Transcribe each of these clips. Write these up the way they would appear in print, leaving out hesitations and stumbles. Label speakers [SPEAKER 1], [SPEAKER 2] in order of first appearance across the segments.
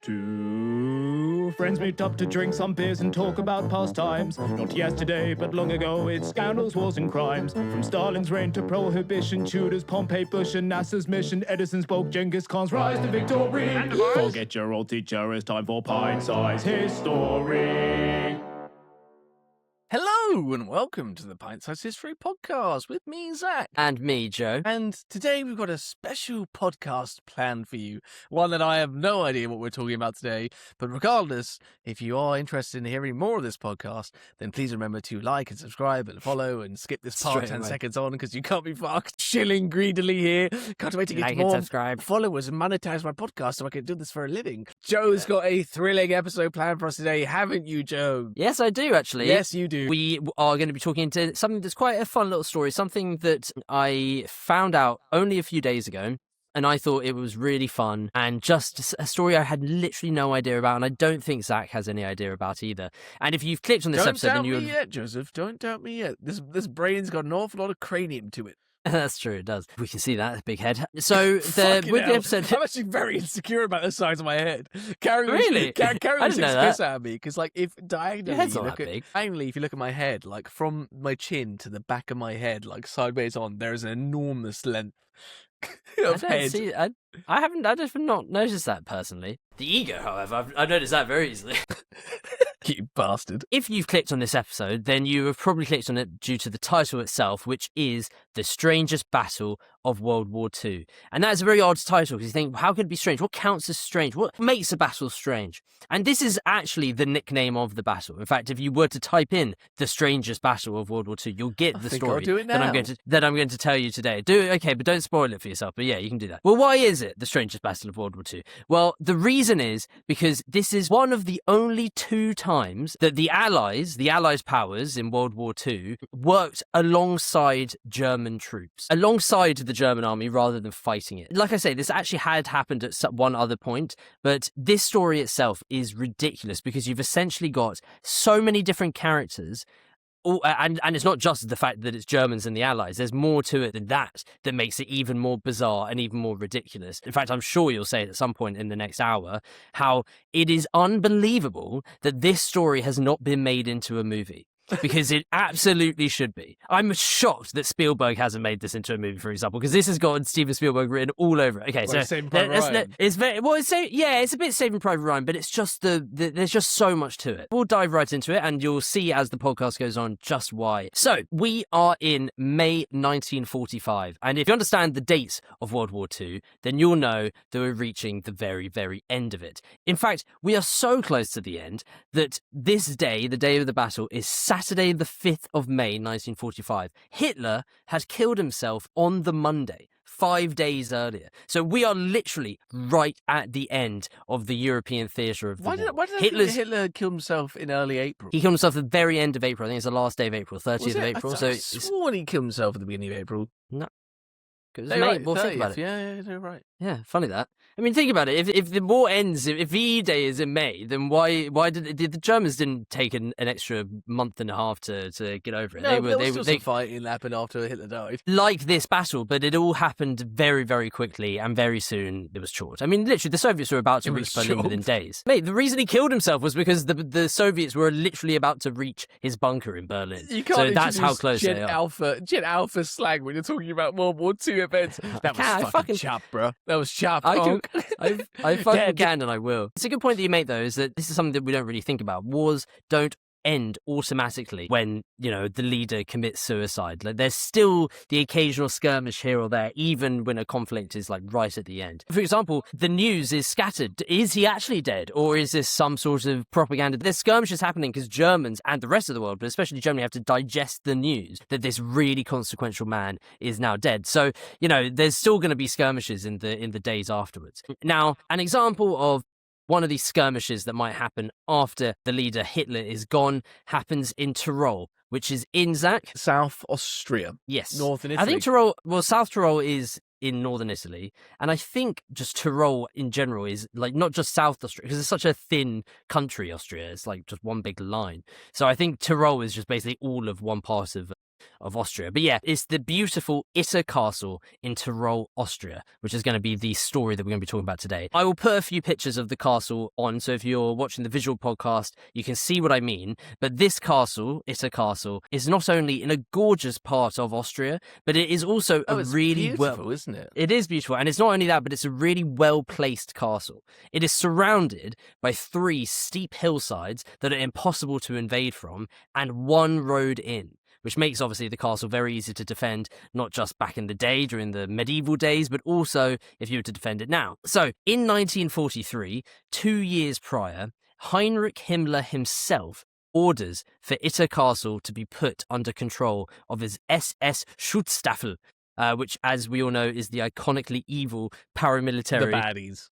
[SPEAKER 1] Two friends meet up to drink some beers and talk about past times. Not yesterday, but long ago, it's scandals, wars and crimes. From Stalin's reign to Prohibition, Tudors, Pompey, Bush and NASA's mission, Edison's Bulk, Genghis Khan's rise to victory. Forget your old teacher, it's time for Pint-Sized History.
[SPEAKER 2] Hello and welcome to the Pint-Sized History podcast with me, Zack.
[SPEAKER 3] And me, Joe.
[SPEAKER 2] And today we've got a special podcast planned for you. One that I have no idea what we're talking about today. But regardless, if you are interested in hearing more of this podcast, then please remember to like and subscribe and follow and skip this part 10 seconds on because you can't be fucked. Shilling greedily here. Can't wait to get more
[SPEAKER 3] subscribe.
[SPEAKER 2] followers and monetize my podcast so I can do this for a living. Joe's got a thrilling episode planned for us today, haven't you, Joe?
[SPEAKER 3] Yes, I do, actually.
[SPEAKER 2] Yes, you do.
[SPEAKER 3] We are going to be talking into something that's quite a fun little story, something that I found out only a few days ago, and I thought it was really fun, and just a story I had literally no idea about, and I don't think Zach has any idea about either. And if you've clicked on this episode...
[SPEAKER 2] Don't doubt me yet, Joseph. Don't doubt me yet. This brain's got an awful lot of cranium to it.
[SPEAKER 3] That's true, it does. We can see that, big head. So, with the episode...
[SPEAKER 2] I'm actually very insecure about the size of my head. Carrie
[SPEAKER 3] Really?
[SPEAKER 2] Carrie
[SPEAKER 3] I didn't know that.
[SPEAKER 2] piss out of me, because, like, if diagonally...
[SPEAKER 3] Your head's not that big.
[SPEAKER 2] Diagonally, if you look at my head, like, from my chin to the back of my head, like, sideways on, there's an enormous length of head.
[SPEAKER 3] I just not noticed that, personally. The ego, however, I've noticed that very easily.
[SPEAKER 2] You bastard.
[SPEAKER 3] If you've clicked on this episode, then you have probably clicked on it due to the title itself, which is The Strangest Battle of World War II. And that is a very odd title, because you think, how could it be strange? What counts as strange? What makes a battle strange? And this is actually the nickname of the battle. In fact, if you were to type in The Strangest Battle of World War II, you'll get the story
[SPEAKER 2] I'll do it now.
[SPEAKER 3] that I'm going to tell you today. Do it, okay, but don't spoil it for yourself. But yeah, you can do that. Well, why is it The Strangest Battle of World War II? Well, the reason is because this is one of the only two times that the Allies powers in World War II, worked alongside German troops, alongside the German army rather than fighting it. Like I say, this actually had happened at one other point, but this story itself is ridiculous because you've essentially got so many different characters. And it's not just the fact that it's Germans and the Allies. There's more to it than that makes it even more bizarre and even more ridiculous. In fact, I'm sure you'll say at some point in the next hour how it is unbelievable that this story has not been made into a movie. Because it absolutely should be. I'm shocked that Spielberg hasn't made this into a movie, for example, because this has got Steven Spielberg written all over it. Okay,
[SPEAKER 2] so Saving Private Ryan.
[SPEAKER 3] It's a bit Saving Private Ryan, but it's just there's just so much to it. We'll dive right into it, and you'll see as the podcast goes on just why. So we are in May 1945, and if you understand the dates of World War II, then you'll know that we're reaching the very, very end of it. In fact, we are so close to the end that this day, the day of the battle, is Saturday the 5th of May 1945. Hitler had killed himself on the Monday, 5 days earlier. So we are literally right at the end of the European theatre of the war.
[SPEAKER 2] Why did Hitler kill himself in early April?
[SPEAKER 3] He killed himself at the very end of April. I think it's the last day of April, 30th of April.
[SPEAKER 2] I swore he killed himself at the beginning of April.
[SPEAKER 3] No. It was
[SPEAKER 2] May.
[SPEAKER 3] May. Well, think about it.
[SPEAKER 2] Yeah, they're right.
[SPEAKER 3] Yeah, funny that. I mean, think about it. If the war ends, if V-Day is in May, then why did the Germans didn't take an extra month and a half to get over it?
[SPEAKER 2] No, there was some fighting happened after Hitler died.
[SPEAKER 3] Like this battle, but it all happened very, very quickly, and very soon it was short. I mean, literally, the Soviets were about to reach Berlin within days. Mate, the reason he killed himself was because the Soviets were literally about to reach his bunker in Berlin.
[SPEAKER 2] You can't
[SPEAKER 3] so that's how close they are.
[SPEAKER 2] Gen Alpha slang when you're talking about World War II events. That was fucking chop, bro. That was chop.
[SPEAKER 3] I fucking can, and I will. It's a good point that you make, though, is that this is something that we don't really think about. Wars don't end automatically when, the leader commits suicide. Like, there's still the occasional skirmish here or there, even when a conflict is like right at the end. For example, the news is scattered. Is he actually dead, or is this some sort of propaganda? There's skirmishes happening because Germans and the rest of the world, but especially Germany, have to digest the news that this really consequential man is now dead. So, there's still going to be skirmishes in the days afterwards. Now, an example of one of these skirmishes that might happen after the leader Hitler is gone happens in Tyrol, which is in Zack?
[SPEAKER 2] South Austria.
[SPEAKER 3] Yes.
[SPEAKER 2] Northern Italy.
[SPEAKER 3] I think South Tyrol is in northern Italy, and I think just Tyrol in general is like not just South Austria, because it's such a thin country, Austria. It's like just one big line. So I think Tyrol is just basically all of one part of Austria. But yeah, it's the beautiful Itter Castle in Tyrol, Austria, which is going to be the story that we're going to be talking about today. I will put a few pictures of the castle on, so if you're watching the visual podcast, you can see what I mean. But this castle, Itter Castle, is not only in a gorgeous part of Austria, but it is also
[SPEAKER 2] it's
[SPEAKER 3] really
[SPEAKER 2] beautiful, isn't it?
[SPEAKER 3] It is beautiful, and it's not only that, but it's a really well-placed castle. It is surrounded by 3 steep hillsides that are impossible to invade from, and 1 road in, which makes obviously the castle very easy to defend, not just back in the day during the medieval days, but also if you were to defend it now. So, in 1943, 2 years prior, Heinrich Himmler himself orders for Itter Castle to be put under control of his SS Schutzstaffel, which, as we all know, is the iconically evil paramilitary...
[SPEAKER 2] The baddies.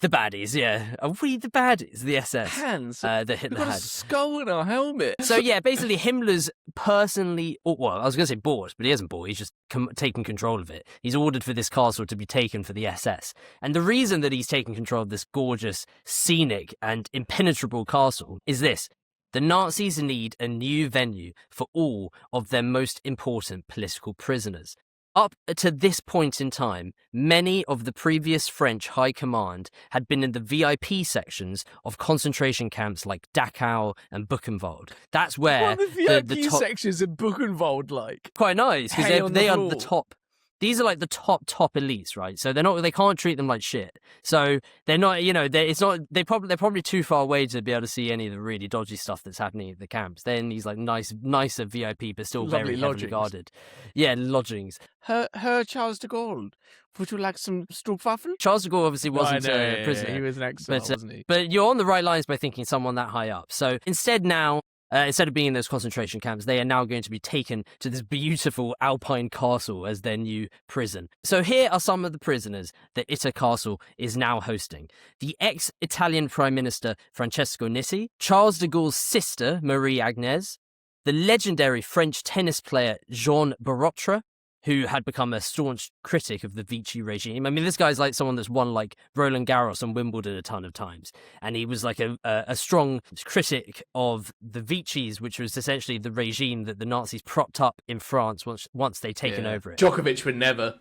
[SPEAKER 3] The baddies, yeah. Are we the baddies? The SS.
[SPEAKER 2] Hands.
[SPEAKER 3] That Hitler
[SPEAKER 2] We've got a
[SPEAKER 3] had.
[SPEAKER 2] skull in our helmet.
[SPEAKER 3] So yeah, basically Himmler's personally, well, I was going to say bought, but he hasn't bought. He's just taken control of it. He's ordered for this castle to be taken for the SS. And the reason that he's taken control of this gorgeous, scenic and impenetrable castle is this. The Nazis need a new venue for all of their most important political prisoners. Up to this point in time, many of the previous French high command had been in the VIP sections of concentration camps like Dachau and Buchenwald. That's where
[SPEAKER 2] what are the VIP
[SPEAKER 3] top
[SPEAKER 2] sections in Buchenwald like?
[SPEAKER 3] quite nice because they are the top. These are like the top elites, right? So they can't treat them like shit. So they're not, they're probably too far away to be able to see any of the really dodgy stuff that's happening at the camps. They're in these like nicer VIP, but still
[SPEAKER 2] Lovely
[SPEAKER 3] very heavily guarded. Yeah, lodgings.
[SPEAKER 2] Herr Charles de Gaulle, would you like some Sturmwaffen?
[SPEAKER 3] Charles de Gaulle obviously wasn't a prisoner.
[SPEAKER 2] He was an exile, wasn't he?
[SPEAKER 3] But you're on the right lines by thinking someone that high up. So instead now, instead of being in those concentration camps, they are now going to be taken to this beautiful Alpine castle as their new prison. So here are some of the prisoners that Itter Castle is now hosting. The ex-Italian Prime Minister Francesco Nissi, Charles de Gaulle's sister Marie Agnès, the legendary French tennis player Jean Barotra, who had become a staunch critic of the Vichy regime. I mean, this guy's like someone that's won like Roland Garros and Wimbledon a ton of times. And he was like a strong critic of the Vichys, which was essentially the regime that the Nazis propped up in France once they'd taken over it.
[SPEAKER 2] Djokovic would never.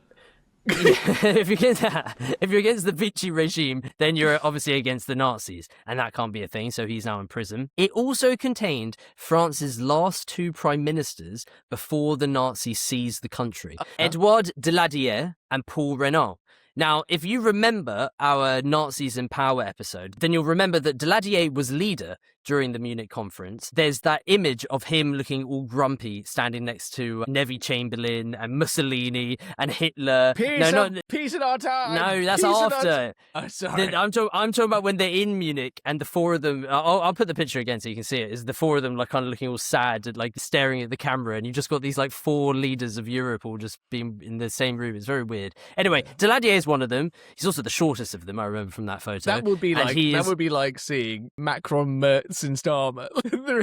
[SPEAKER 3] If you're against the Vichy regime, then you're obviously against the Nazis, and that can't be a thing, so he's now in prison. It also contained France's last 2 prime ministers before the Nazis seized the country, Edouard Daladier and Paul Reynaud. Now, if you remember our Nazis in Power episode, then you'll remember that Daladier was leader during the Munich conference. There's that image of him looking all grumpy, standing next to Neville Chamberlain and Mussolini and Hitler.
[SPEAKER 2] Peace in our time.
[SPEAKER 3] No, that's after.
[SPEAKER 2] Oh, sorry.
[SPEAKER 3] I'm talking about when they're in Munich and the 4 of them. I'll put the picture again so you can see it. Is the 4 of them like kind of looking all sad, like staring at the camera, and you just got these like 4 leaders of Europe all just being in the same room. It's very weird. Anyway, Daladier is one of them. He's also the shortest of them. I remember from that photo.
[SPEAKER 2] That would be like seeing Macron, Merz, and Starmer.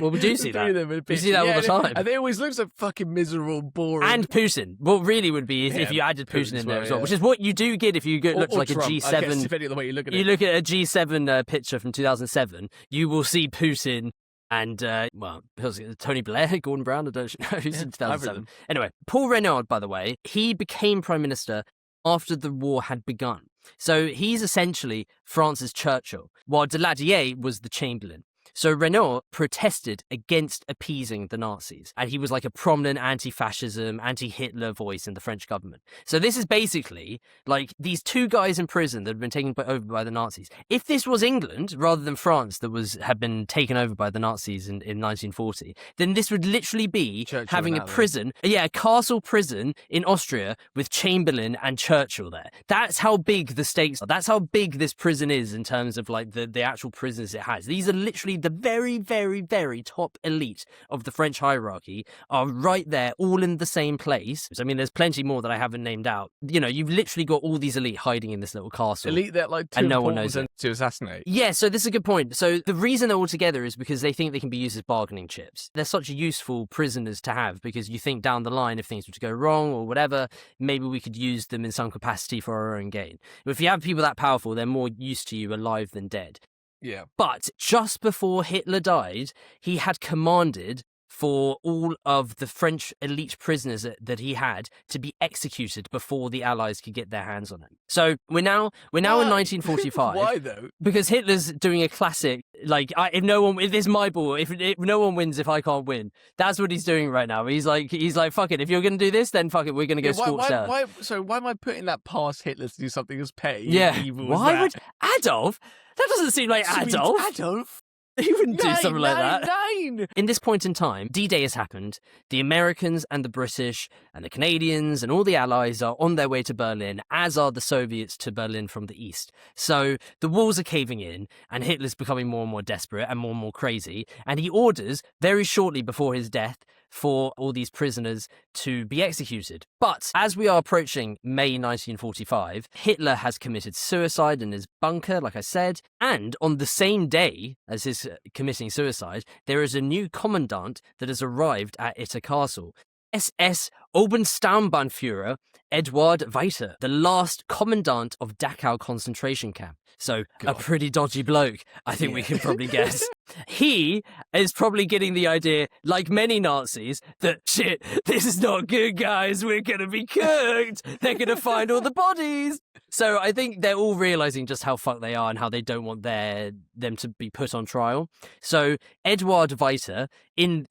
[SPEAKER 3] Well, we do see that. We see that all the time.
[SPEAKER 2] And they always look so fucking miserable, boring.
[SPEAKER 3] And Putin. What really would be if you added Putin in there as well, which is what you do get if you look like
[SPEAKER 2] Trump,
[SPEAKER 3] a G7.
[SPEAKER 2] I guess, depending on the way you look at it.
[SPEAKER 3] You look at a G7 picture from 2007, you will see Putin and, Tony Blair, Gordon Brown, I don't know who's in 2007. Anyway, Paul Reynaud, by the way, he became Prime Minister after the war had begun. So he's essentially France's Churchill, while Daladier was the Chamberlain. So Reynaud protested against appeasing the Nazis, and he was like a prominent anti-fascism, anti-Hitler voice in the French government. So this is basically like these 2 guys in prison that have been taken over by the Nazis. If this was England rather than France that had been taken over by the Nazis in 1940, then this would literally be
[SPEAKER 2] Churchill
[SPEAKER 3] having a prison, a castle prison in Austria with Chamberlain and Churchill there. That's how big the stakes are. That's how big this prison is in terms of like the actual prisoners it has. These are literally the very, very, very top elite of the French hierarchy are right there, all in the same place. I mean, there's plenty more that I haven't named out. You know, you've literally got all these elite hiding in this little castle.
[SPEAKER 2] Elite that like
[SPEAKER 3] and no one knows it.
[SPEAKER 2] To assassinate.
[SPEAKER 3] Yeah, so this is a good point. So the reason they're all together is because they think they can be used as bargaining chips. They're such useful prisoners to have because you think down the line if things were to go wrong or whatever, maybe we could use them in some capacity for our own gain. But if you have people that powerful, they're more used to you alive than dead.
[SPEAKER 2] Yeah.
[SPEAKER 3] But just before Hitler died, he had commanded for all of the French elite prisoners that he had to be executed before the Allies could get their hands on him. So we're now in 1945.
[SPEAKER 2] Why though?
[SPEAKER 3] Because Hitler's doing a classic, like, if it's my ball, if no one wins, if I can't win. That's what he's doing right now. He's like, fuck it. If you're going to do this, then fuck it. We're going to go scorched earth.
[SPEAKER 2] Why am I putting that past Hitler to do something as petty?
[SPEAKER 3] Yeah.
[SPEAKER 2] Evil
[SPEAKER 3] Why would
[SPEAKER 2] as
[SPEAKER 3] Adolf? That doesn't seem like
[SPEAKER 2] that?
[SPEAKER 3] Adolf.
[SPEAKER 2] Sweet Adolf.
[SPEAKER 3] He wouldn't do something like that.
[SPEAKER 2] Nine.
[SPEAKER 3] In this point in time, D-Day has happened. The Americans and the British and the Canadians and all the Allies are on their way to Berlin, as are the Soviets to Berlin from the east. So the walls are caving in, and Hitler's becoming more and more desperate and more crazy. And he orders, very shortly before his death, for all these prisoners to be executed. But as we are approaching May 1945, Hitler has committed suicide in his bunker, like I said, and on the same day as his committing suicide, there is a new commandant that has arrived at Itter Castle. SS Obersturmbannführer Eduard Weiter, the last commandant of Dachau concentration camp. So, a pretty dodgy bloke, I think we can probably guess. He is probably getting the idea, like many Nazis, that, shit, this is not good, guys, we're going to be cooked. They're going to find all the bodies. So I think they're all realizing just how fucked they are and how they don't want them to be put on trial. So Eduard Weiter, he's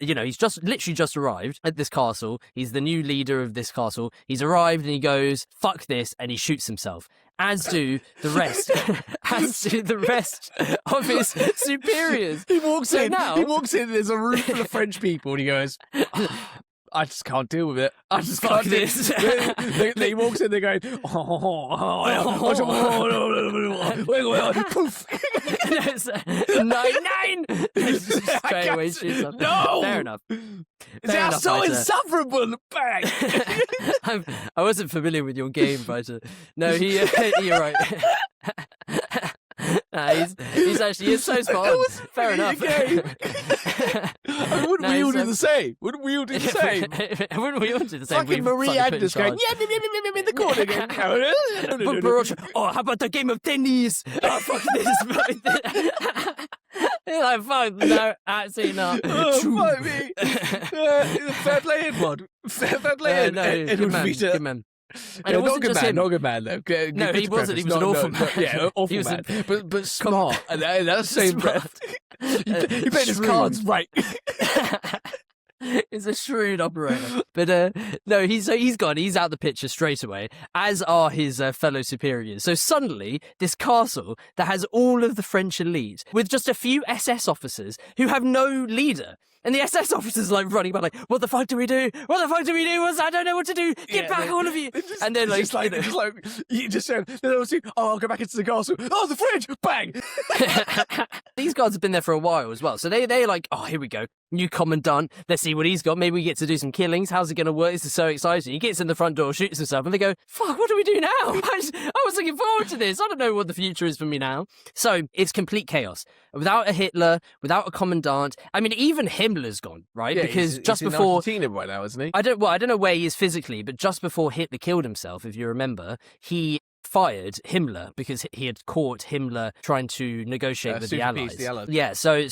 [SPEAKER 3] literally just arrived at this castle. He's the new leader of this castle. He's arrived and he goes, fuck this, and he shoots himself. As do the rest of his superiors.
[SPEAKER 2] He walks in, there's a room full of French people, and he goes, I just can't deal with it. I just can't do this. He walks in, they're going, poof.
[SPEAKER 3] 9-9. Straight away shoots up.
[SPEAKER 2] No!
[SPEAKER 3] Fair enough.
[SPEAKER 2] They are so insufferable. Bang!
[SPEAKER 3] I wasn't familiar with your game, Fighter. No, you're right. He's so spot on. Fair enough.
[SPEAKER 2] Wouldn't we all do the same? Wouldn't we all do the same?
[SPEAKER 3] Wouldn't we all do the same?
[SPEAKER 2] Fucking Marie Agnes going, in the corner again.
[SPEAKER 3] How about the game of tennis? Oh, fuck this. You're like, fuck, no, absolutely not.
[SPEAKER 2] Fuck me. Fair play, Edward. Fair play, Edward.
[SPEAKER 3] Good man.
[SPEAKER 2] And not good man though.
[SPEAKER 3] No, he wasn't. He was an awful man.
[SPEAKER 2] Yeah, awful man. But smart. And that's the same breath. He played his cards right.
[SPEAKER 3] He's a shrewd operator. But no, he's gone. He's out the picture straight away, as are his fellow superiors. So suddenly, this castle that has all of the French elite, with just a few SS officers who have no leader. And the SS officers like running about like, what the fuck do we do? What the fuck do we do? I don't know what to do. Get back, all of you. And then
[SPEAKER 2] you just said, I'll go back into the castle. Oh, the French, bang.
[SPEAKER 3] These guards have been there for a while as well. So they're like, oh, here we go. New commandant. Let's see what he's got. Maybe we get to do some killings. How's it going to work? This is so exciting. He gets in the front door, shoots himself, and they go, fuck, what do we do now? I was looking forward to this. I don't know what the future is for me now. So it's complete chaos. Without a Hitler, without a commandant. I mean, even Himmler's gone, right?
[SPEAKER 2] Yeah,
[SPEAKER 3] because
[SPEAKER 2] he's
[SPEAKER 3] just
[SPEAKER 2] in
[SPEAKER 3] before
[SPEAKER 2] Argentina right now, isn't he?
[SPEAKER 3] I don't know where he is physically, but just before Hitler killed himself, if you remember, he fired Himmler because he had caught Himmler trying to negotiate with the Allies. Yeah, so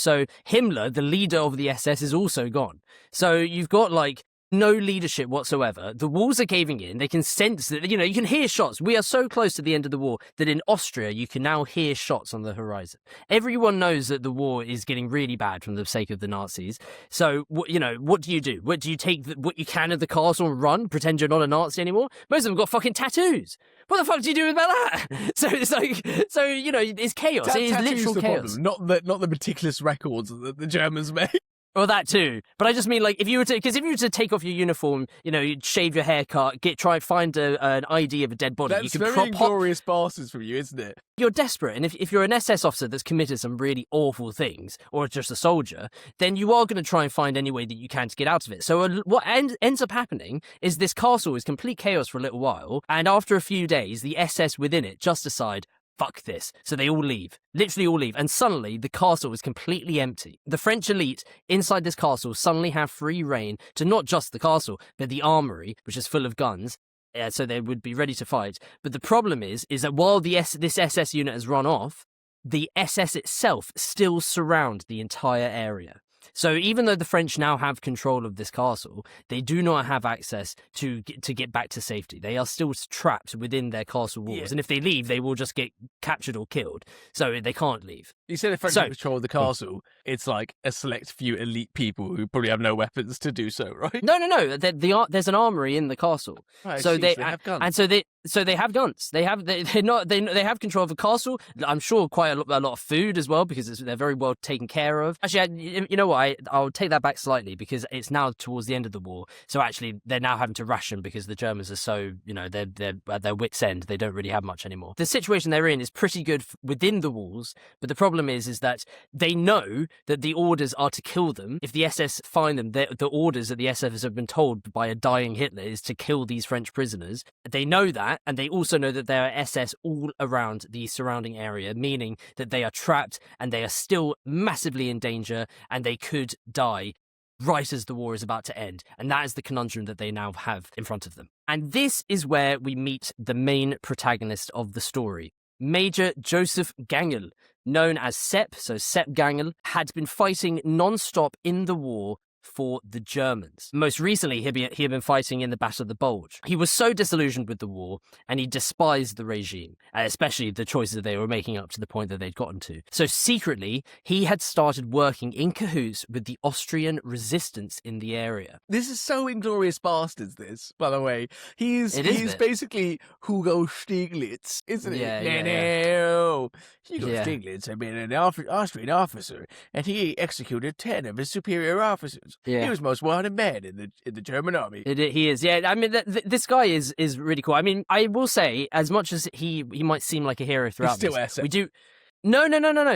[SPEAKER 3] Himmler, the leader of the SS, is also gone. So you've got like no leadership whatsoever. The walls are caving in. They can sense that, you can hear shots. We are so close to the end of the war that in Austria, you can now hear shots on the horizon. Everyone knows that the war is getting really bad from the sake of the Nazis. So, what do you do? What do you take what you can of the castle and run? Pretend you're not a Nazi anymore? Most of them got fucking tattoos. What the fuck do you do about that? So it's like, it's chaos. It is literal chaos.
[SPEAKER 2] Not the meticulous records that the Germans made.
[SPEAKER 3] Well, that too. But I just mean, like, if you were to take off your uniform, you'd shave your haircut, try and find an ID of a dead body.
[SPEAKER 2] That's
[SPEAKER 3] you could
[SPEAKER 2] very glorious bastards from you, isn't it?
[SPEAKER 3] You're desperate, and if you're an SS officer that's committed some really awful things, or just a soldier, then you are going to try and find any way that you can to get out of it. So what ends up happening is this castle is complete chaos for a little while, and after a few days, the SS within it just decide, fuck this. So they all leave. Literally all leave. And suddenly, the castle is completely empty. The French elite inside this castle suddenly have free reign to not just the castle, but the armory, which is full of guns. So they would be ready to fight. But the problem is that while this SS unit has run off, the SS itself still surround the entire area. So even though the French now have control of this castle, they do not have access to get back to safety. They are still trapped within their castle walls. And if they leave, they will just get captured or killed. So they can't leave.
[SPEAKER 2] You said the French have control of the castle. It's like a select few elite people who probably have no weapons to do so, right?
[SPEAKER 3] No. There's an armory in the castle.
[SPEAKER 2] Right,
[SPEAKER 3] so they
[SPEAKER 2] have guns.
[SPEAKER 3] And so they have guns. They have control of the castle. I'm sure quite a lot of food as well, because they're very well taken care of. Actually, you know what? I'll take that back slightly, because it's now towards the end of the war. So actually, they're now having to ration because the Germans are so, they're at their wits' end. They don't really have much anymore. The situation they're in is pretty good within the walls, but the problem is that they know that the orders are to kill them. If the SS find them, the orders that the SS have been told by a dying Hitler is to kill these French prisoners. They know that, and they also know that there are SS all around the surrounding area, meaning that they are trapped and they are still massively in danger, and they could die right as the war is about to end. And that is the conundrum that they now have in front of them. And this is where we meet the main protagonist of the story. Major Josef Gangl, known as Sepp, so Sepp Gangl, had been fighting non-stop in the war for the Germans. Most recently, he had been fighting in the Battle of the Bulge. He was so disillusioned with the war, and he despised the regime, especially the choices that they were making up to the point that they'd gotten to. So secretly, he had started working in cahoots with the Austrian resistance in the area.
[SPEAKER 2] This is so Inglourious Bastards, this, by the way. He's basically Hugo Stieglitz, isn't it? No. Hugo Stieglitz had been an Austrian officer, and he executed 10 of his superior officers. He was most wanted man in the German army.
[SPEAKER 3] He is, yeah. I mean, this guy is really cool. I mean, I will say, as much as he might seem like a hero throughout
[SPEAKER 2] He's still
[SPEAKER 3] this,
[SPEAKER 2] SS.
[SPEAKER 3] we do. No.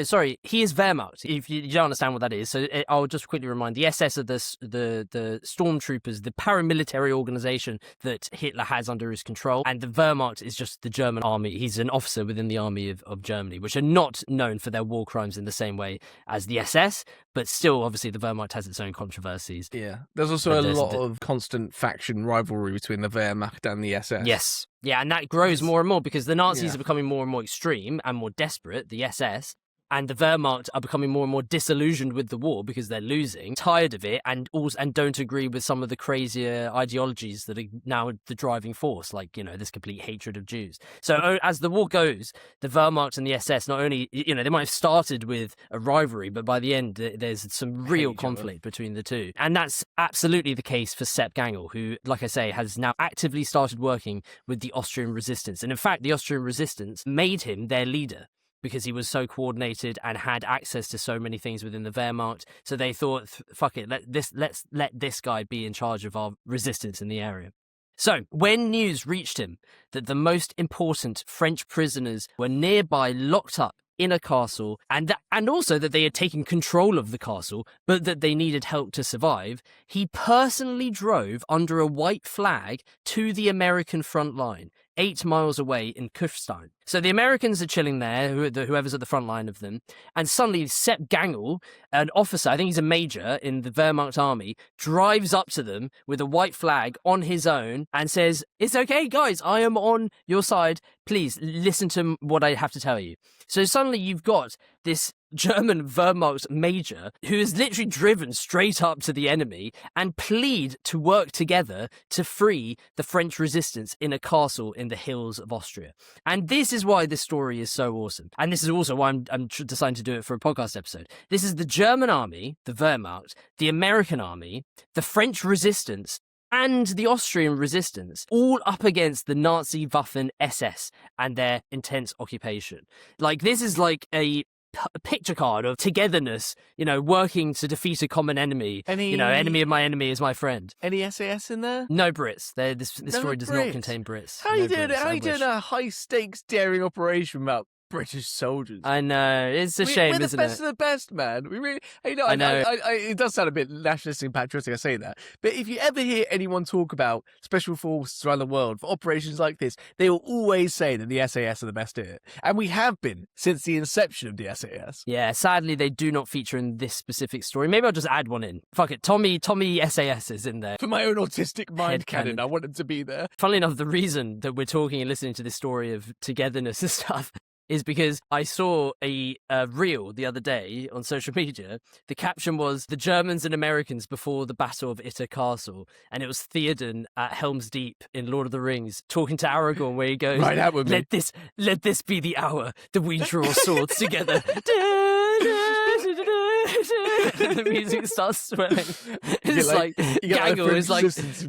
[SPEAKER 3] Sorry, he is Wehrmacht. If you don't understand what that is, so I'll just quickly remind: the SS are the stormtroopers, the paramilitary organization that Hitler has under his control, and the Wehrmacht is just the German army. He's an officer within the army of Germany, which are not known for their war crimes in the same way as the SS, but still, obviously, the Wehrmacht has its own controversies.
[SPEAKER 2] Yeah, there's also a lot of constant faction rivalry between the Wehrmacht and the SS.
[SPEAKER 3] Yes. Yeah, and that grows more and more because the Nazis are becoming more and more extreme and more desperate, the SS, and the Wehrmacht are becoming more and more disillusioned with the war because they're losing, tired of it, and don't agree with some of the crazier ideologies that are now the driving force, like, this complete hatred of Jews. So as the war goes, the Wehrmacht and the SS not only, they might have started with a rivalry, but by the end, there's some real conflict between the two. And that's absolutely the case for Sepp Gangl, who, like I say, has now actively started working with the Austrian resistance. And in fact, the Austrian resistance made him their leader, because he was so coordinated and had access to so many things within the Wehrmacht. So they thought, fuck it, let's let this guy be in charge of our resistance in the area. So when news reached him that the most important French prisoners were nearby locked up in a castle, and also that they had taken control of the castle, but that they needed help to survive, he personally drove under a white flag to the American front line, 8 miles away in Kufstein. So the Americans are chilling there, whoever's at the front line of them, and suddenly Sepp Gangl, an officer, I think he's a major in the Wehrmacht army, drives up to them with a white flag on his own and says, "It's okay, guys, I am on your side. Please listen to what I have to tell you." So suddenly you've got this German Wehrmacht major who is literally driven straight up to the enemy and plead to work together to free the French resistance in a castle in the hills of Austria. And this is why this story is so awesome. And this is also why I'm deciding to do it for a podcast episode. This is the German army, the Wehrmacht, the American army, the French resistance, and the Austrian resistance, all up against the Nazi Waffen SS and their intense occupation. Like, this is like a picture card of togetherness, working to defeat a common enemy. Enemy of my enemy is my friend.
[SPEAKER 2] Any SAS in there?
[SPEAKER 3] No Brits. This story does not contain Brits.
[SPEAKER 2] How are you doing a high-stakes daring operation about British soldiers?
[SPEAKER 3] I know, it's a shame,
[SPEAKER 2] we're the
[SPEAKER 3] isn't
[SPEAKER 2] best
[SPEAKER 3] it?
[SPEAKER 2] of the best, man. We really,
[SPEAKER 3] I know.
[SPEAKER 2] It does sound a bit nationalistic and patriotic, I say that. But if you ever hear anyone talk about special forces around the world for operations like this, they will always say that the SAS are the best at it. And we have been since the inception of the SAS.
[SPEAKER 3] Yeah, sadly, they do not feature in this specific story. Maybe I'll just add one in. Fuck it, Tommy SAS is in there.
[SPEAKER 2] For my own autistic mind
[SPEAKER 3] Head
[SPEAKER 2] canon,
[SPEAKER 3] canon.
[SPEAKER 2] I want him to be there.
[SPEAKER 3] Funnily enough, the reason that we're talking and listening to this story of togetherness and stuff is because I saw a reel the other day on social media. The caption was "The Germans and Americans before the Battle of Itter Castle," and it was Theoden at Helm's Deep in Lord of the Rings talking to Aragorn, where he goes,
[SPEAKER 2] Right out with me.
[SPEAKER 3] Let this be the hour that we draw swords together." The music starts swelling. It's like Gangl is like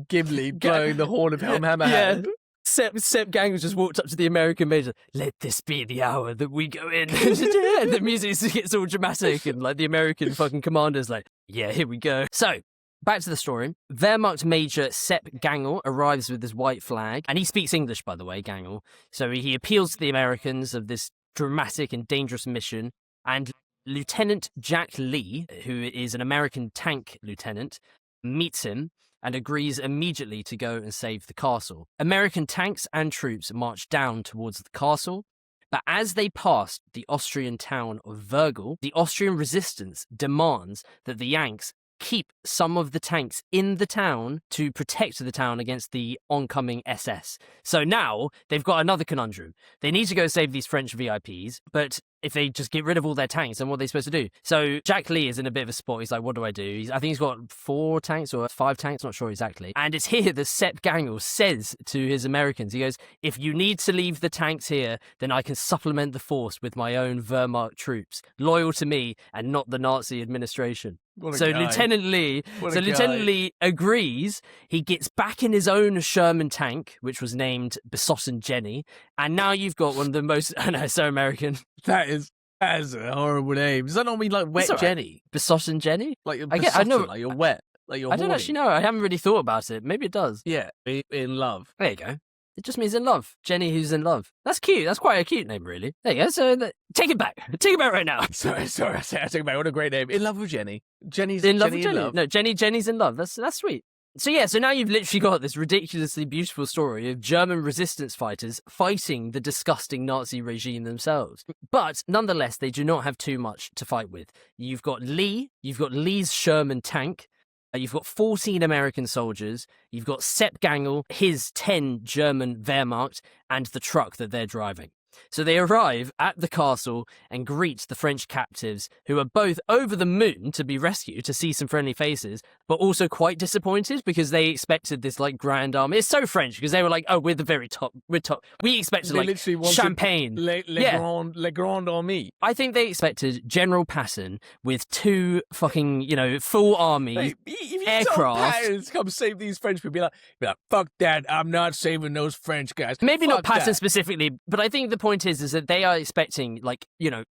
[SPEAKER 2] Gimli blowing the horn of Helm Hammerhand.
[SPEAKER 3] Yeah. Sepp Gangl just walked up to the American major. "Let this be the hour that we go in." And the music gets all dramatic, and like the American fucking commander's like, "Yeah, here we go." So, back to the story. Wehrmacht Major Sepp Gangl arrives with his white flag, and he speaks English, by the way, Gangl. So he appeals to the Americans of this dramatic and dangerous mission, and Lieutenant Jack Lee, who is an American tank lieutenant, meets him and agrees immediately to go and save the castle. American tanks and troops march down towards the castle, but as they pass the Austrian town of Vergel, the Austrian resistance demands that the Yanks keep some of the tanks in the town to protect the town against the oncoming SS. So now they've got another conundrum. They need to go save these French VIPs, but if they just get rid of all their tanks, then what are they supposed to do? So Jack Lee is in a bit of a spot. He's like, what do I do? I think he's got 4 tanks or 5 tanks, not sure exactly. And it's here that Sepp Gangl says to his Americans, he goes, "If you need to leave the tanks here, then I can supplement the force with my own Wehrmacht troops, loyal to me and not the Nazi administration." So Lieutenant Lee agrees. He gets back in his own Sherman tank, which was named Besotted Jenny, and now you've got one of the most. I know, so American.
[SPEAKER 2] That is a horrible name. Does that not mean like wet Jenny?
[SPEAKER 3] Besotted Jenny?
[SPEAKER 2] Like you're besotted, I know, like you're wet, like you're.
[SPEAKER 3] I don't actually know. I haven't really thought about it. Maybe it does.
[SPEAKER 2] Yeah, in love.
[SPEAKER 3] There you go. It just means in love. Jenny who's in love. That's cute. That's quite a cute name, really. There you go. So take it back. Take it back right now.
[SPEAKER 2] Sorry. I take it back. What a great name. In love with Jenny. Jenny's
[SPEAKER 3] in love
[SPEAKER 2] Jenny
[SPEAKER 3] with Jenny.
[SPEAKER 2] Love.
[SPEAKER 3] No, Jenny's in love. That's sweet. So yeah, so now you've literally got this ridiculously beautiful story of German resistance fighters fighting the disgusting Nazi regime themselves. But nonetheless, they do not have too much to fight with. You've got Lee's Sherman tank. You've got 14 American soldiers. You've got Sepp Gangl, his 10 German Wehrmacht, and the truck that they're driving. So they arrive at the castle and greet the French captives, who are both over the moon to be rescued, to see some friendly faces, but also quite disappointed because they expected this like grand army. It's so French because they were like, "Oh, we're the very top. We're top." We expected
[SPEAKER 2] they
[SPEAKER 3] like champagne.
[SPEAKER 2] Le Grand Army.
[SPEAKER 3] I think they expected General Patton with 2 fucking, full army aircraft.
[SPEAKER 2] Patton come save these French people. Be like, "Fuck that! I'm not saving those French guys."
[SPEAKER 3] Maybe
[SPEAKER 2] Fuck
[SPEAKER 3] not Patton
[SPEAKER 2] that.
[SPEAKER 3] specifically, but I think the point is that they are expecting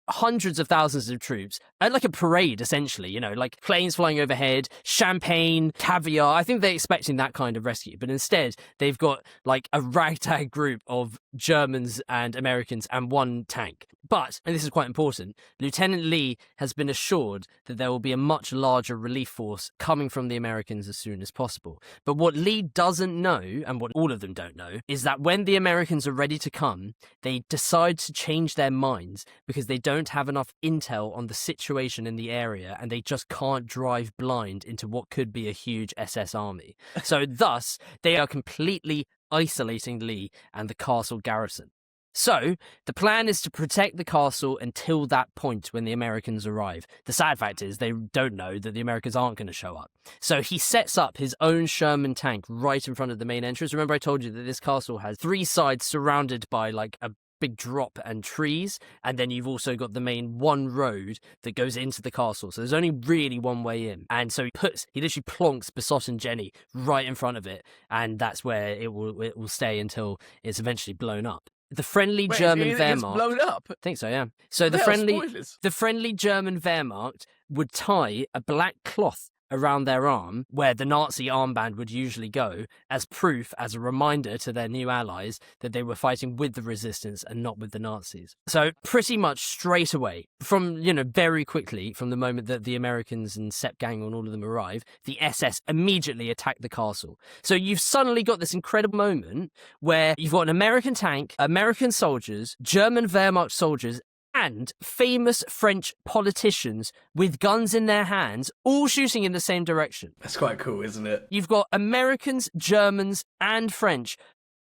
[SPEAKER 3] hundreds of thousands of troops at like a parade, essentially, like planes flying overhead, champagne, caviar. I think they're expecting that kind of rescue, but instead they've got like a ragtag group of Germans and Americans and 1 tank. But, and this is quite important, Lieutenant Lee has been assured that there will be a much larger relief force coming from the Americans as soon as possible. But what Lee doesn't know, and what all of them don't know, is that when the Americans are ready to come, they decide to change their minds because they don't have enough intel on the situation in the area and they just can't drive blind into what could be a huge SS army. So thus, they are completely isolating Lee and the castle garrison. So, the plan is to protect the castle until that point when the Americans arrive. The sad fact is they don't know that the Americans aren't going to show up. So he sets up his own Sherman tank right in front of the main entrance. Remember I told you that this castle has 3 sides surrounded by like a big drop and trees, and then you've also got the main 1 road that goes into the castle. So there's only really 1 way in. And so he literally plonks Besotted Jenny right in front of it, and that's where it will stay until it's eventually blown up. The friendly German Wehrmacht.
[SPEAKER 2] It's blown up.
[SPEAKER 3] I think so, yeah. So the friendly German Wehrmacht would tie a black cloth around their arm, where the Nazi armband would usually go, as proof, as a reminder to their new allies that they were fighting with the resistance and not with the Nazis. So pretty much straight away, from, very quickly, from the moment that the Americans and Sepp Gangl and all of them arrive, the SS immediately attack the castle. So you've suddenly got this incredible moment where you've got an American tank, American soldiers, German Wehrmacht soldiers, and famous French politicians with guns in their hands, all shooting in the same direction.
[SPEAKER 2] That's quite cool, isn't it?
[SPEAKER 3] You've got Americans, Germans, and French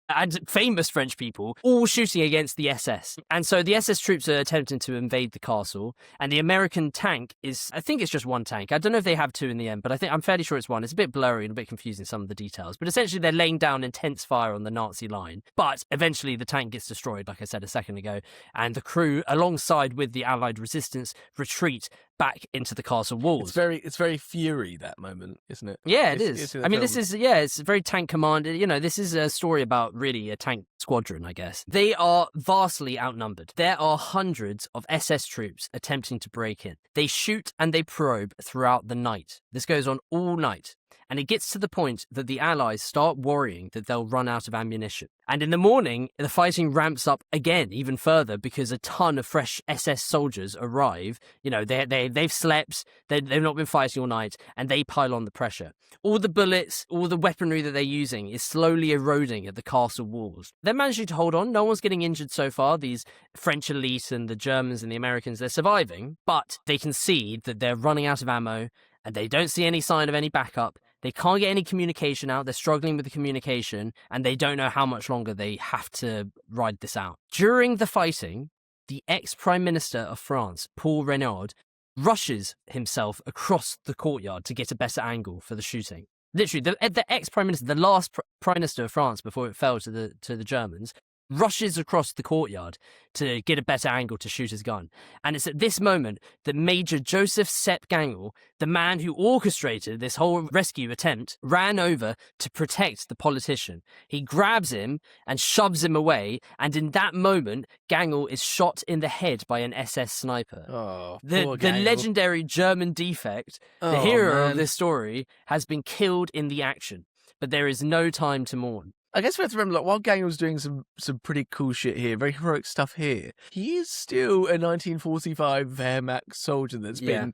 [SPEAKER 3] and famous French people, all shooting against the SS. And so the SS troops are attempting to invade the castle, and the American tank is, I think it's just one tank. I don't know if they have two in the end, but I'm fairly sure it's one. It's a bit blurry and a bit confusing, some of the details. But essentially, they're laying down intense fire on the Nazi line. But eventually, the tank gets destroyed, like I said a second ago, and the crew, alongside with the Allied resistance, retreat back into the castle walls.
[SPEAKER 2] It's very Fury, that moment, isn't it?
[SPEAKER 3] Yeah, it is. I mean, it's very tank command. You know, this is a story about really a tank squadron, I guess. They are vastly outnumbered. There are hundreds of SS troops attempting to break in. They shoot and they probe throughout the night. This goes on all night. And it gets to the point that the Allies start worrying that they'll run out of ammunition. And in the morning, the fighting ramps up again, even further, because a ton of fresh SS soldiers arrive. You know, they've slept, they've not been fighting all night, and they pile on the pressure. All the bullets, all the weaponry that they're using is slowly eroding at the castle walls. They're managing to hold on. No one's getting injured so far. These French elite and the Germans and the Americans, they're surviving, but they can see that they're running out of ammo, and they don't see any sign of any backup. They can't get any communication out. They're struggling with the communication, and they don't know how much longer they have to ride this out. During the fighting, the ex-Prime Minister of France, Paul Reynaud, rushes himself across the courtyard to get a better angle for the shooting. Literally, the ex-Prime Minister, the last Prime Minister of France before it fell to the Germans, rushes across the courtyard to get a better angle to shoot his gun. And it's at this moment that Major Josef Gangl, the man who orchestrated this whole rescue attempt, ran over to protect the politician. He grabs him and shoves him away, and in that moment, Gangl is shot in the head by an SS sniper.
[SPEAKER 2] Oh,
[SPEAKER 3] the legendary German defect, the hero of this story, has been killed in the action. But there is no time to mourn.
[SPEAKER 2] I guess we have to remember, like, while Gangl's doing some pretty cool shit here, very heroic stuff here, he is still a 1945 Wehrmacht soldier that's been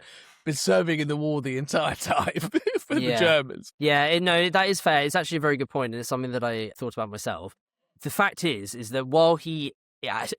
[SPEAKER 2] serving in the war the entire time for the Germans.
[SPEAKER 3] Yeah, no, that is fair. It's actually a very good point, and it's something that I thought about myself. The fact is that while he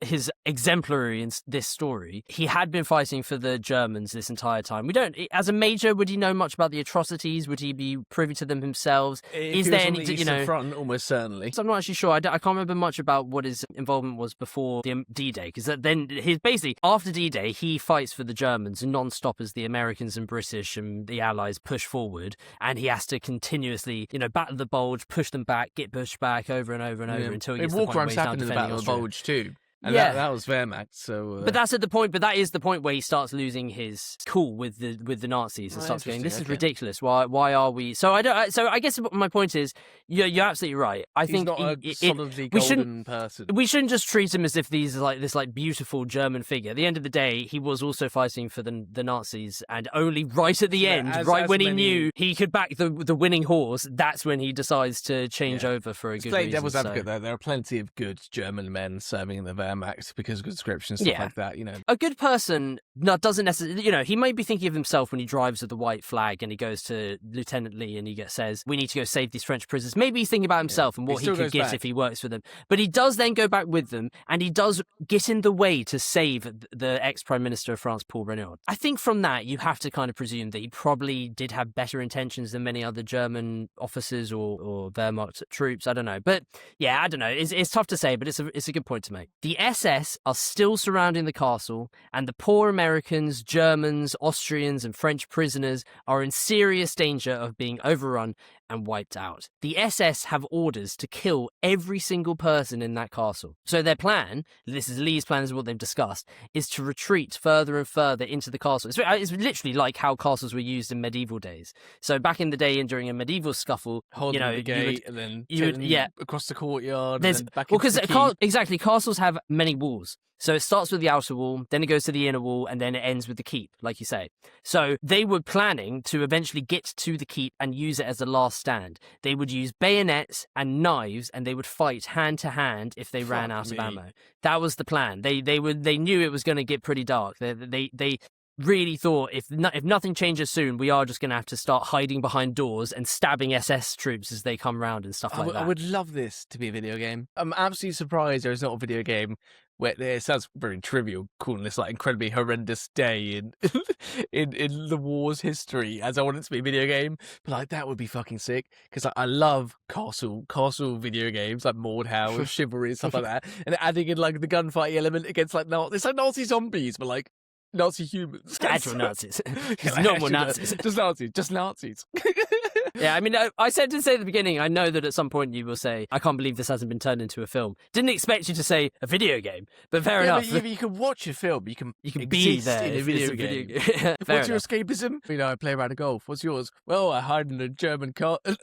[SPEAKER 3] is exemplary in this story, he had been fighting for the Germans this entire time. As a major, would he know much about the atrocities? Would he be privy to them himself?
[SPEAKER 2] Is there any, front, almost certainly.
[SPEAKER 3] So I'm not actually sure. I can't remember much about what his involvement was before the D-Day, because then basically after D-Day, he fights for the Germans non-stop as the Americans and British and the Allies push forward, and he has to continuously, battle the bulge, push them back, get pushed back over and over and over until he gets to the point where he's now defending
[SPEAKER 2] Battle of the Bulge too. And that was Wehrmacht, so...
[SPEAKER 3] But that's at the point, but that is the point where he starts losing his cool with the Nazis and starts going, this is ridiculous, why are we... So I guess my point is, you're absolutely right. I think
[SPEAKER 2] not a solidly golden person.
[SPEAKER 3] We shouldn't just treat him as if he's this beautiful German figure. At the end of the day, he was also fighting for the Nazis, and only right at the end, when he knew he could back the winning horse, that's when he decides to change over for a good reason.
[SPEAKER 2] Playing devil's advocate, though, there are plenty of good German men serving in the Wehrmacht because of conscription, stuff like that, A good person doesn't necessarily, he might be thinking of himself when he drives with the white flag and he goes to Lieutenant Lee and he says, we need to go save these French prisoners. Maybe he's thinking about himself and what he could get if he works for them. But he does then go back with them, and he does get in the way to save the ex-Prime Minister of France, Paul Reynaud. I think from that, you have to kind of presume that he probably did have better intentions than many other German officers or Wehrmacht troops. I don't know. But yeah, I don't know. It's tough to say, but it's a good point to make. The SS are still surrounding the castle, and the poor Americans, Germans, Austrians, and French prisoners are in serious danger of being overrun and wiped out. The SS have orders to kill every single person in that castle. So their plan, this is Lee's plan, is what they've discussed, is to retreat further and further into the castle. It's literally like how castles were used in medieval days. So back in the day and during a medieval scuffle, holding the gate and then across the courtyard and then back into the keep.
[SPEAKER 3] Exactly, castles have many walls. So it starts with the outer wall, then it goes to the inner wall, and then it ends with the keep, like you say. So they were planning to eventually get to the keep and use it as a last stand. They would use bayonets and knives, and they would fight hand to hand if they ran out of ammo. That was the plan. They knew it was going to get pretty dark. They really thought if nothing changes soon, we are just going to have to start hiding behind doors and stabbing SS troops as they come round and stuff like that.
[SPEAKER 2] I would love this to be a video game. I'm absolutely surprised there's not a video game where it sounds very trivial, calling this like incredibly horrendous day in in the war's history, as I want it to be a video game. But like that would be fucking sick because I love castle video games like Mordhau, Chivalry, and stuff like that, and adding in like the gunfight element against like it's like Nazi zombies, but like Nazi humans.
[SPEAKER 3] Actual Nazis. Normal Nazis.
[SPEAKER 2] Just Nazis.
[SPEAKER 3] Yeah, I mean, I said to say at the beginning, I know that at some point you will say, I can't believe this hasn't been turned into a film. Didn't expect you to say a video game, but fair enough.
[SPEAKER 2] But you can watch a film. You can
[SPEAKER 3] be there
[SPEAKER 2] in a video game. What's your escapism? You know, I play around a golf. What's yours? Well, I hide in an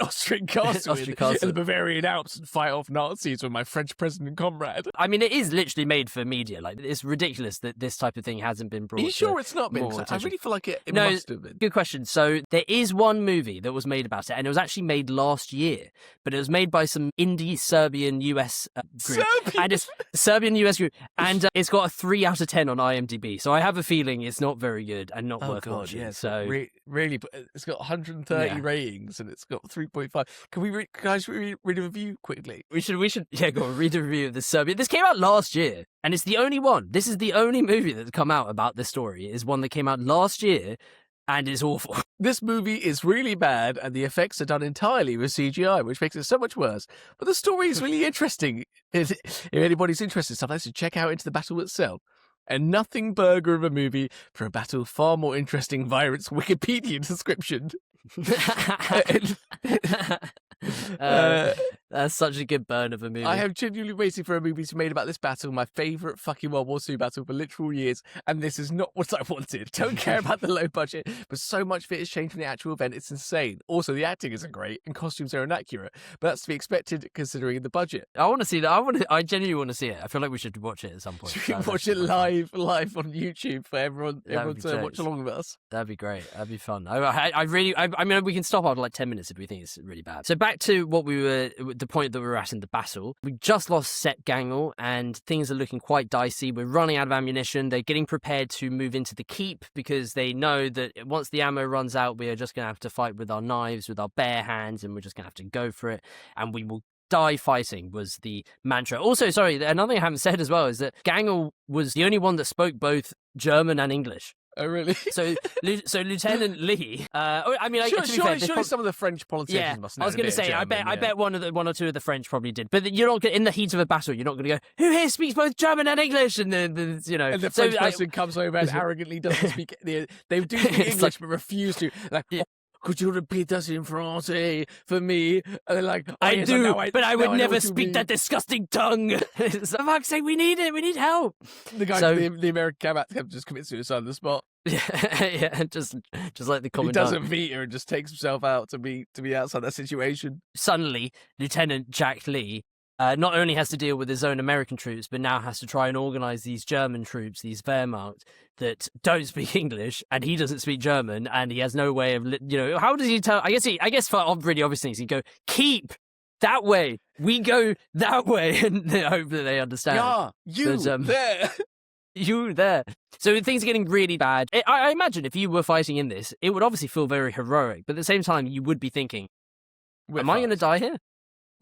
[SPEAKER 2] Austrian castle in the Bavarian Alps and fight off Nazis with my French president comrade.
[SPEAKER 3] I mean, it is literally made for media. Like, it's ridiculous that this type of thing hasn't been brought.
[SPEAKER 2] Are you sure it's not been? I really feel like it must have been.
[SPEAKER 3] Good question. So there is one movie that was made about it, and it was actually made last year, but it was made by some indie Serbian US group. And it's Serbian US group, and it's got a 3 out of 10 on IMDb. So I have a feeling it's not very good and not worth watching.
[SPEAKER 2] Yeah,
[SPEAKER 3] so
[SPEAKER 2] really, it's got 130 ratings and it's got 3.5. Can we guys read a review quickly?
[SPEAKER 3] We should go on, read a review of the Serbian. This came out last year, and it's the only one. This is the only movie that's come out about this story. It is one that came out last year. And it's awful.
[SPEAKER 2] This movie is really bad, and the effects are done entirely with CGI, which makes it so much worse. But the story is really interesting. If anybody's interested in stuff, they should check out Into the Battle itself. A nothing burger of a movie for a battle far more interesting via its Wikipedia description.
[SPEAKER 3] That's such a good burn of a movie.
[SPEAKER 2] I have genuinely waited for a movie to be made about this battle, my favourite fucking World War II battle for literal years, and this is not what I wanted. Don't care about the low budget, but so much of it has changed from the actual event, it's insane. Also, the acting isn't great, and costumes are inaccurate, but that's to be expected considering the budget.
[SPEAKER 3] I want to see that. I genuinely want to see it. I feel like we should watch it at some point.
[SPEAKER 2] We can watch it live on YouTube for everyone to watch along with us.
[SPEAKER 3] That'd be great. That'd be fun. I mean, we can stop after like 10 minutes if we think it's really bad. So back to what the point that we were at in the battle. We just lost Set Gangl and things are looking quite dicey. We're running out of ammunition. They're getting prepared to move into the keep because they know that once the ammo runs out, we are just going to have to fight with our knives, with our bare hands, and we're just going to have to go for it. And we will die fighting was the mantra. Also, sorry, another thing I haven't said as well is that Gangl was the only one that spoke both German and English.
[SPEAKER 2] Oh, really?
[SPEAKER 3] So Lieutenant Lee.
[SPEAKER 2] Surely some of the French politicians must know.
[SPEAKER 3] I was going to say, I bet one or two of the French probably did. But you're not in the heat of a battle. You're not going to go, who here speaks both German and English? And
[SPEAKER 2] And the French person comes over and arrogantly doesn't speak. They do speak English, but refuse to. Like, could you repeat that in Francais for me? And they're like,
[SPEAKER 3] I would never speak that disgusting tongue. For fuck's sake, we need it. We need help.
[SPEAKER 2] The guy, the American cabinet just commits suicide on the spot.
[SPEAKER 3] Yeah, just like the commandant.
[SPEAKER 2] He doesn't meet her and just takes himself out to be outside that situation.
[SPEAKER 3] Suddenly, Lieutenant Jack Lee not only has to deal with his own American troops, but now has to try and organize these German troops, these Wehrmacht, that don't speak English, and he doesn't speak German, and he has no way of, how does he tell? I guess for really obvious things, he'd go, keep that way, we go that way, and they hope that they understand.
[SPEAKER 2] Yeah, there.
[SPEAKER 3] You there. So things are getting really bad. I imagine if you were fighting in this, it would obviously feel very heroic, but at the same time, you would be thinking, am I going to die here?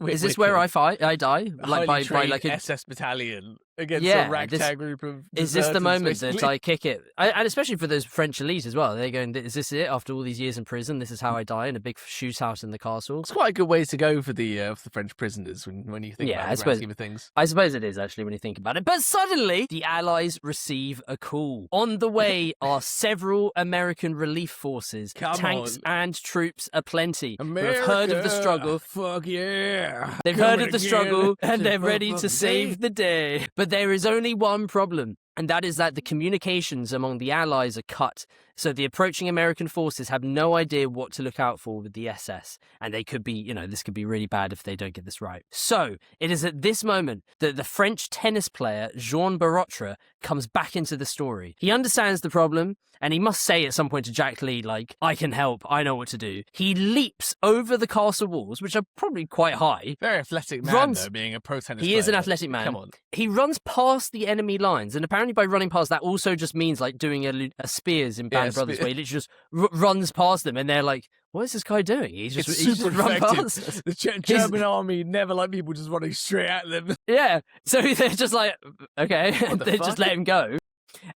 [SPEAKER 3] Is this where I die? Like by like a
[SPEAKER 2] SS battalion against a ragtag group of.
[SPEAKER 3] Is this the moment that I kick it? And especially for those French elites as well. They're going, is this it? After all these years in prison, this is how I die in a big shootout in the castle.
[SPEAKER 2] It's quite a good way to go for the French prisoners when you think about the grand scheme of things.
[SPEAKER 3] I suppose it is actually when you think about it. But suddenly, the Allies receive a call. On the way are several American relief forces, tanks and troops aplenty.
[SPEAKER 2] America,
[SPEAKER 3] who have heard of the struggle.
[SPEAKER 2] Fuck yeah!
[SPEAKER 3] They've heard of the struggle and they're ready to save the day. But there is only one problem, and that is that the communications among the Allies are cut So the approaching American forces have no idea what to look out for with the SS, and they could be, this could be really bad if they don't get this right. So it is at this moment that the French tennis player Jean Barotre comes back into the story. He understands the problem, and he must say at some point to Jack Lee, like, I can help, I know what to do. He leaps over the castle walls, which are probably quite high.
[SPEAKER 2] Very athletic man, though, being a pro tennis player.
[SPEAKER 3] He is an athletic man.
[SPEAKER 2] Come on.
[SPEAKER 3] He runs past the enemy lines, and apparently by running past, that also just means like doing a Spears in Band Brothers, where he literally just runs past them, and they're like, what is this guy doing? He's just run past.
[SPEAKER 2] The German army never like people just running straight at them.
[SPEAKER 3] Yeah, so they're just like, okay, they just let him go.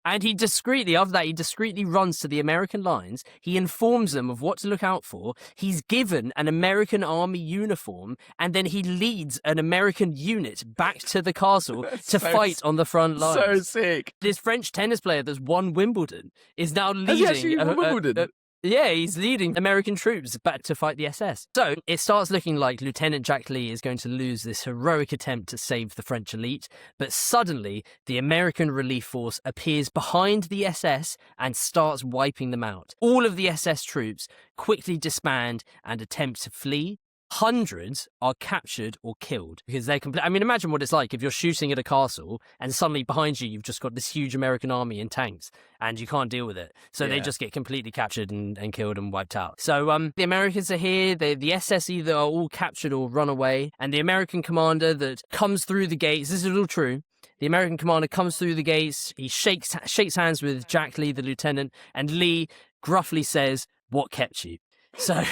[SPEAKER 3] And after that, he discreetly runs to the American lines. He informs them of what to look out for. He's given an American army uniform, and then he leads an American unit back to the castle to fight on the front lines.
[SPEAKER 2] So sick.
[SPEAKER 3] This French tennis player that's won Wimbledon is now leading.
[SPEAKER 2] Has he actually won Wimbledon?
[SPEAKER 3] Yeah, he's leading American troops back to fight the SS. So it starts looking like Lieutenant Jack Lee is going to lose this heroic attempt to save the French elite, but suddenly the American relief force appears behind the SS and starts wiping them out. All of the SS troops quickly disband and attempt to flee. Hundreds are captured or killed because they're I mean, imagine what it's like if you're shooting at a castle and suddenly behind you, you've just got this huge American army in tanks and you can't deal with it. So they just get completely captured and killed and wiped out. So the Americans are here. The SS either are all captured or run away. And the American commander that comes through the gates, this is all true. The American commander comes through the gates. He shakes hands with Jack Lee, the lieutenant, and Lee gruffly says, "What kept you?" So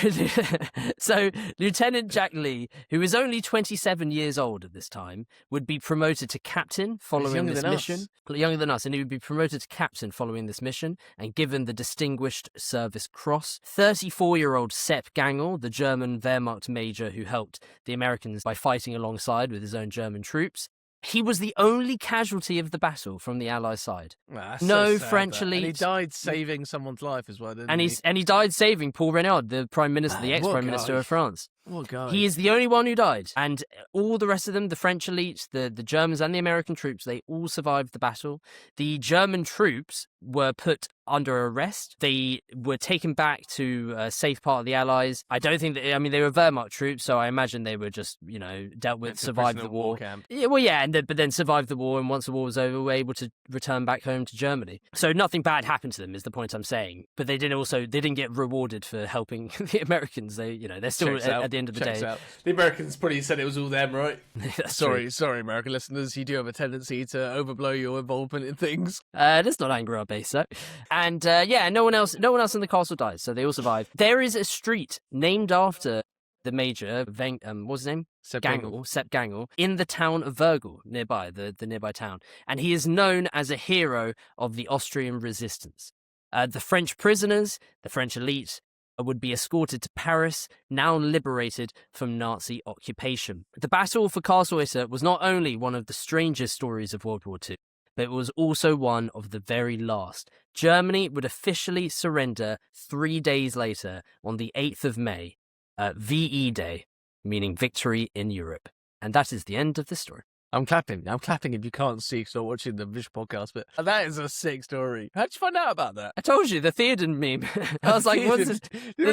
[SPEAKER 3] Lieutenant Jack Lee, who is only 27 years old at this time, would be promoted to captain following this mission. Younger than us, and he would be promoted to captain following this mission and given the Distinguished Service Cross. 34-year-old Sepp Gangl, the German Wehrmacht major who helped the Americans by fighting alongside with his own German troops. He was the only casualty of the battle from the Allies' side.
[SPEAKER 2] Well,
[SPEAKER 3] no French elite.
[SPEAKER 2] And he died saving someone's life as well, didn't he?
[SPEAKER 3] And he died saving Paul Renaud, the Prime Minister, the ex-Prime Minister of France.
[SPEAKER 2] Oh, God.
[SPEAKER 3] He is the only one who died. And all the rest of them, the French elite, the Germans and the American troops, they all survived the battle. The German troops were put under arrest. They were taken back to a safe part of the Allies. I don't think that, I mean, they were Wehrmacht troops, so I imagine they were just, dealt with, survived the war.
[SPEAKER 2] Camp.
[SPEAKER 3] Yeah, well, yeah, but then survived the war, and once the war was over, were able to return back home to Germany. So nothing bad happened to them, is the point I'm saying. But they didn't get rewarded for helping the Americans. They're still at the end of the day.
[SPEAKER 2] The Americans probably said it was all them, right?
[SPEAKER 3] Sorry,
[SPEAKER 2] American listeners, you do have a tendency to overblow your involvement in things.
[SPEAKER 3] Let's not anger our base, though. And no one else in the castle dies, so they all survive. There is a street named after the major, what's his name? Sepp Gangl, in the town of Vergel, nearby, the nearby town. And he is known as a hero of the Austrian resistance. The French prisoners, the French elite, would be escorted to Paris, now liberated from Nazi occupation. The battle for Castle Itter was not only one of the strangest stories of World War II, but it was also one of the very last. Germany would officially surrender 3 days later, on the 8th of May, VE Day, meaning Victory in Europe. And that is the end of the story.
[SPEAKER 2] I'm clapping if you can't see because I'm watching the visual podcast, but that is a sick story. How'd you find out about that?
[SPEAKER 3] I told you, the Theoden meme. I was like, what's this? The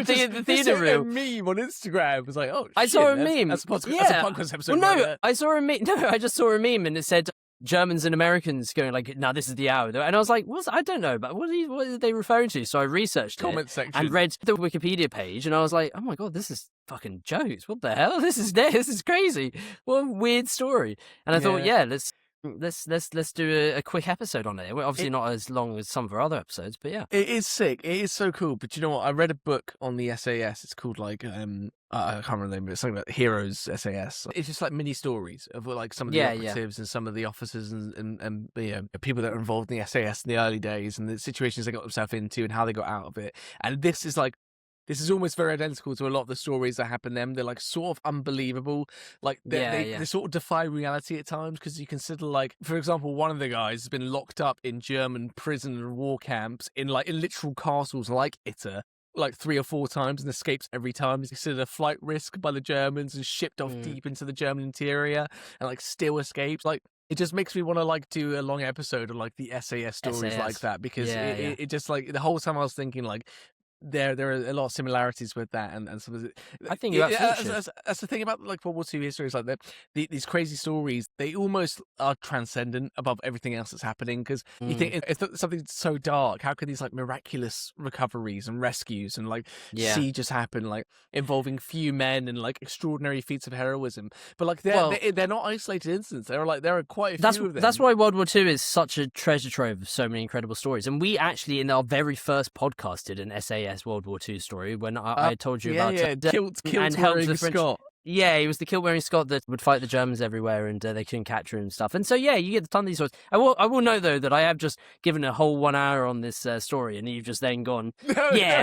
[SPEAKER 3] Theoden reel.
[SPEAKER 2] A meme on Instagram. It was like, oh,
[SPEAKER 3] I saw a meme.
[SPEAKER 2] That's a podcast episode.
[SPEAKER 3] Well, no, I saw a meme. No, I just saw a meme and it said Germans and Americans going like, now this is the hour. And I was like, I don't know, but what are they referring to? So I researched
[SPEAKER 2] comment section
[SPEAKER 3] and read the Wikipedia page and I was like, oh my God, this is fucking jokes. What the hell? This is crazy. What a weird story. And I thought, let's do a quick episode on it. Well, obviously not as long as some of our other episodes, but yeah.
[SPEAKER 2] It is sick. It is so cool. But you know what? I read a book on the SAS. It's called like I can't remember the name, but it's something about Heroes SAS. It's just like mini stories of like some of the operatives and some of the officers and people that were involved in the SAS in the early days and the situations they got themselves into and how they got out of it. And this is almost very identical to a lot of the stories that happen to them. They're like sort of unbelievable. Like they sort of defy reality at times because you consider like, for example, one of the guys has been locked up in German prison and war camps in literal castles like Itter like 3 or 4 times and escapes every time. He's considered a flight risk by the Germans and shipped off deep into the German interior and like still escapes. Like It just makes me want to like do a long episode of like the SAS stories
[SPEAKER 3] SAS.
[SPEAKER 2] like that, because
[SPEAKER 3] Yeah,
[SPEAKER 2] it just like the whole time I was thinking like there are a lot of similarities with that, and some of the,
[SPEAKER 3] I think you absolutely should.
[SPEAKER 2] that's the thing about like World War II history is like these crazy stories, they almost are transcendent above everything else that's happening, because you think if something so dark, how could these like miraculous recoveries and rescues and like sieges happen, like involving few men and like extraordinary feats of heroism, but like they're not isolated incidents. There are quite a few of them.
[SPEAKER 3] That's why World War II is such a treasure trove of so many incredible stories. And we actually, in our very first podcast, did an SAS World War II story when I told you about
[SPEAKER 2] kilt
[SPEAKER 3] and helped
[SPEAKER 2] wearing
[SPEAKER 3] the French.
[SPEAKER 2] Scot.
[SPEAKER 3] Yeah, he was the kilt-wearing Scot that would fight the Germans everywhere, and they couldn't capture him and stuff. And so, yeah, you get a ton of these stories. I will know, though, that I have just given a whole 1 hour on this story, and you've just then gone,
[SPEAKER 2] No,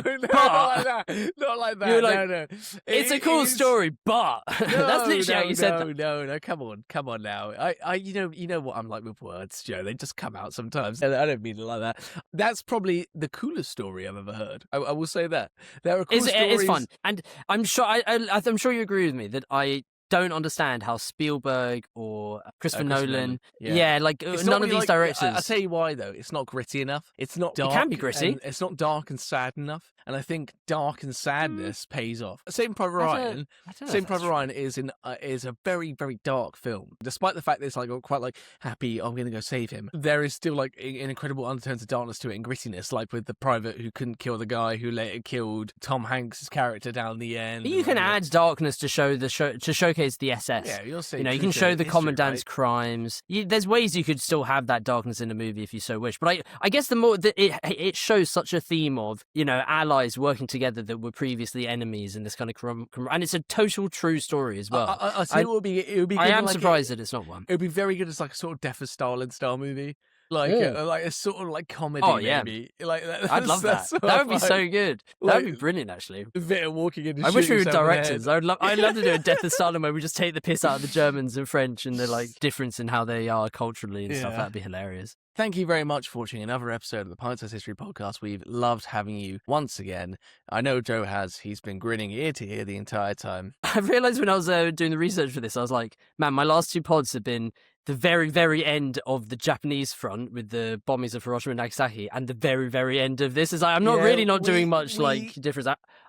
[SPEAKER 3] but...
[SPEAKER 2] not like that. Not like that.
[SPEAKER 3] You're like,
[SPEAKER 2] no.
[SPEAKER 3] It's a cool story, but... That's literally how you said that.
[SPEAKER 2] No, come on now. You know what I'm like with words, Joe. They just come out sometimes. And I don't mean it like that. That's probably the coolest story I've ever heard. I will say that. There are cool stories.
[SPEAKER 3] It's fun. And I'm sure I'm sure you agree with me that I don't understand how Spielberg or Christopher Nolan, like none of these directors.
[SPEAKER 2] I'll tell you why though. It's not gritty enough. It's not dark.
[SPEAKER 3] It can be gritty.
[SPEAKER 2] It's not dark and sad enough. And I think dark and sadness pays off. Saving Private Ryan. Saving Private Ryan is a very, very dark film. Despite the fact that it's like quite like happy, I'm going to go save him. There is still like an incredible undertones of darkness to it and grittiness, like with the private who couldn't kill the guy who later killed Tom Hanks' character down the end.
[SPEAKER 3] You can add darkness to showcase the SS.
[SPEAKER 2] Yeah, you'll say.
[SPEAKER 3] You can show the commandant's crimes. There's ways you could still have that darkness in a movie if you so wish. But I guess the more that it shows such a theme of allies working together that were previously enemies in this kind of and it's a total true story as well.
[SPEAKER 2] It would be.
[SPEAKER 3] I am surprised that it's not one.
[SPEAKER 2] It would be very good as like a sort of Death of Stalin style movie. Like a sort of like comedy, maybe. Like
[SPEAKER 3] I'd love that. That would be so good. That would be brilliant, actually.
[SPEAKER 2] A bit of walking in.
[SPEAKER 3] I wish we were directors. I'd love to do a Death of Stalin where we just take the piss out of the Germans and French and the like difference in how they are culturally and stuff. That'd be hilarious.
[SPEAKER 2] Thank you very much for watching another episode of the Pint-Sized History Podcast. We've loved having you once again. I know Joe has. He's been grinning ear to ear the entire time.
[SPEAKER 3] I realised when I was doing the research for this, I was like, man, my last two pods have been the very, very end of the Japanese front with the bombings of Hiroshima and Nagasaki, and the very, very end of this. Is like, I'm not doing much like difference.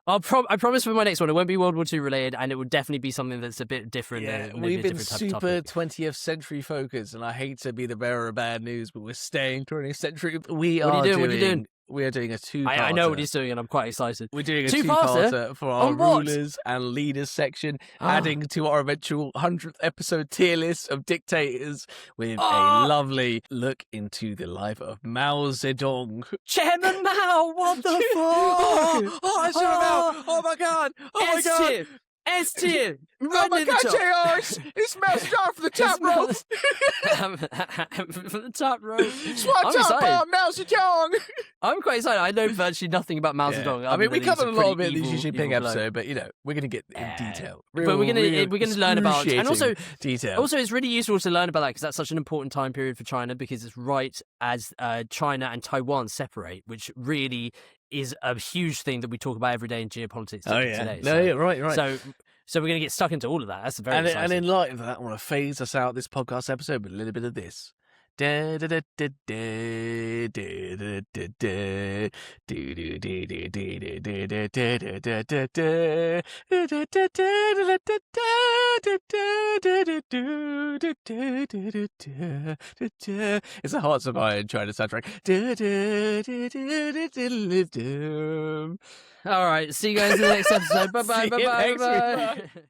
[SPEAKER 3] I promise for my next one, it won't be World War II related, and it will definitely be something that's a bit different.
[SPEAKER 2] Yeah, we've been super 20th century focused, and I hate to be the bearer of bad news, but we're staying 20th century. What are you doing? We are doing a two-parter.
[SPEAKER 3] I know what he's doing, and I'm quite excited.
[SPEAKER 2] We're doing a two-parter for our rulers and leaders section, adding to our eventual 100th episode tier list of dictators with a lovely look into the life of Mao Zedong.
[SPEAKER 3] Chairman Mao, what the fuck?
[SPEAKER 2] It's Mao! Oh my god! Oh my god!
[SPEAKER 3] S tier.
[SPEAKER 2] Oh my god, JR! It's Mao Zedong from the top rope!
[SPEAKER 3] From the top rope.
[SPEAKER 2] Swat top bomb, Mao Zedong!
[SPEAKER 3] I'm quite excited. I know virtually nothing about Mao Zedong.
[SPEAKER 2] I mean, we covered a lot of it in the Xi Jinping episode, but we're going to get in detail.
[SPEAKER 3] But we're going to learn about, and also
[SPEAKER 2] detail.
[SPEAKER 3] Also, it's really useful to learn about that because that's such an important time period for China, because it's right as China and Taiwan separate, which really is a huge thing that we talk about every day in geopolitics today.
[SPEAKER 2] Right.
[SPEAKER 3] So we're going to get stuck into all of that. That's very exciting.
[SPEAKER 2] And in light of that, I want to phase us out this podcast episode with a little bit of this. It's a Hearts of Iron China soundtrack.
[SPEAKER 3] All right, see you guys in the next episode. Bye.